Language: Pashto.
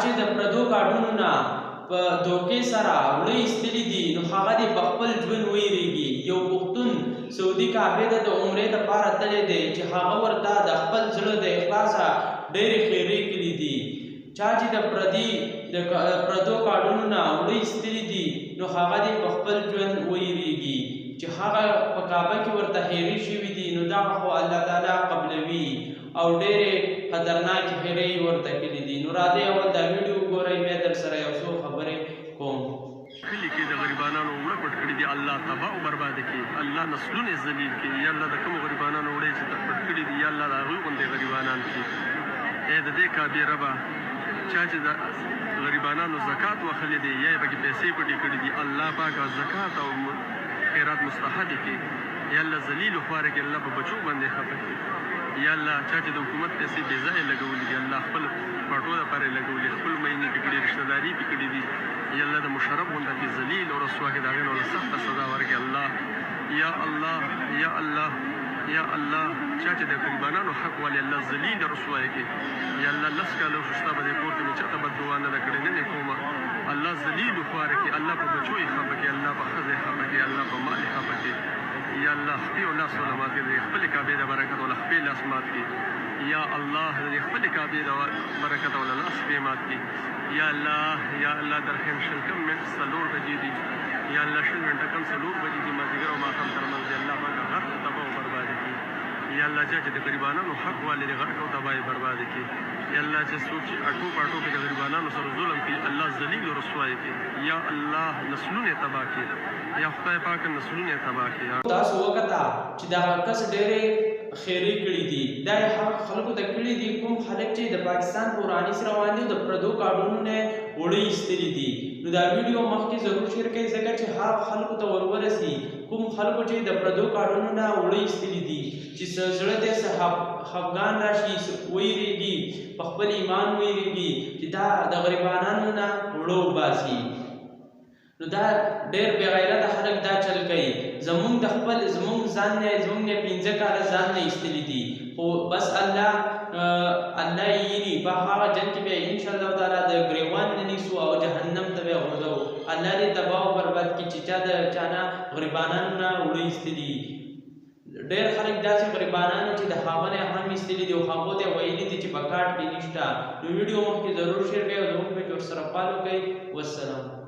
چې د پردو کارډونو نه په دوکې سره وړه ایستلي دي نو هغه دې په خپل ژوند ویریږي. یو پښتون سعودي کعبې ته د عمرې دپاره تللی دی چې هغه ورته د خپل زړه د اخلاصه ډېرې خیرې کړي دي. چا چې د پردو کارډونو نه وړه ایستلي دي نو هغه دې په خپل ژوند ویریږي چې هغه په کعبه کې ورته هیرې شوي دي نو دغه خو الله تعالی قبلوي او ډېرې خطرناکې هیرې یې ورته کړي دي. نو راځئ اول دا ویډیو وګورئ، بیا در سره یو څو خبرې کوم. کلي کې د غریبانانو وړه پټ کړي دي، الله تباه او برباده کړي، الله نسلونه ذلیل کړي. یا الله د کومو غریبانانو وړې چې پټ کړي دي یا الله د هغوی غوندې غریبانان کړي. ای د دې کعبې ربه چا چې د غریبانانو زکات واخلې دی یا یې پکې پیسې پټې کړي دي، الله پاک زکات او خیرات مستحب کړي. یا الله ذلیل و خواره کړي، الله په بچو باندې خفه کړي. یا الله چا چې د حکومت پیسې بې ځایه لګولي دي الله خپل پټو دپاره یې لګولي، خپل مینې پې کړي، رشته داري پې کړي دي. یا الله د مشرف غونډه کې ذلیل او رسوا کړي، د هغې نه ورله سخته سزا ورکړي الله. یا الله یا الله یا الله چا چې د غریبانانو حق والي الله ذلیل رسوا یې کړي. یا الله لس کاله وشو ستا به دې کور کې مې چاته بددعا نه ده کړې، نن یې کومه. الله ذلیل و خواره کړي، الله په بچو یې خفه کړي، الله په ښځه یې خفه کړي، الله په مال یې خفه کړي. یا الله خپې او لاس والا مات کړي، د خپلې کعبې د برکت والا خپې لاس مات کړي. یا الله د خپلې کعبې د برکت والا لاس خپې مات کړي. یا الله یا الله درخیم شل کم منټ 4 بجې دي، یا الله شل منټه کم 4 بجې دي مازدیګر او ماښام ترمنځ دی. الله پاک غرق تباه او برباده کړي. یا الله چا چې د غریبانانو حق والي دی غرق او تباه یې برباده کړي. یا الله چې څوک چې اټو پاټو کې د غریبانانو سره ظلم کوي الله ذلیل او رسوا یې کړي. یا الله نسلونه یې تباه کړي، یا خدای پاک نسلونه یې تباه کړي. تاسو وکته چې دغه کس ډېرې خیرې کړي دي، دا یې هغه خلکو ته کړي دي کوم خلک چې د پاکستان په وراني سره روان دي او د پردو کارډونو نه وړه ایستلي دي. نو دا ویډیو مخکې ضرور شیر کړئ ځکه چې هغه خلکو ته ورورسي کوم خلکو چې د پردو کارډونو نه وړه ایستلي دي چې زړه ته څه خفګان راشي، ویریږي، په خپل ایمان ویریږي چې دا د غریبانانو نه وړه وباسي. نو دا ډېر بې غیرته خلک دا چل کوي. زمونږ ځان نه 15 کاله ځان نه ایستلي دي، خو بس الله یې په هغه جنګ کې به انشاءالله تعالی د ګریوان نه نیسو او جهنم ته به یې غورځوو. الله دې تباه او برباد کړي چې چا د چا نه غریبانانو نه وړه ایستلي. ډېر خلک داسې غریبانان چې د هغه نه هم ایستلي دي او هغو ته یې ویلي دي چې په کارډ کې نشته. نو ویډیو مخکې ضرور شیر کړئ او زموږ پیج ورسره فالو کړئ. والسلام.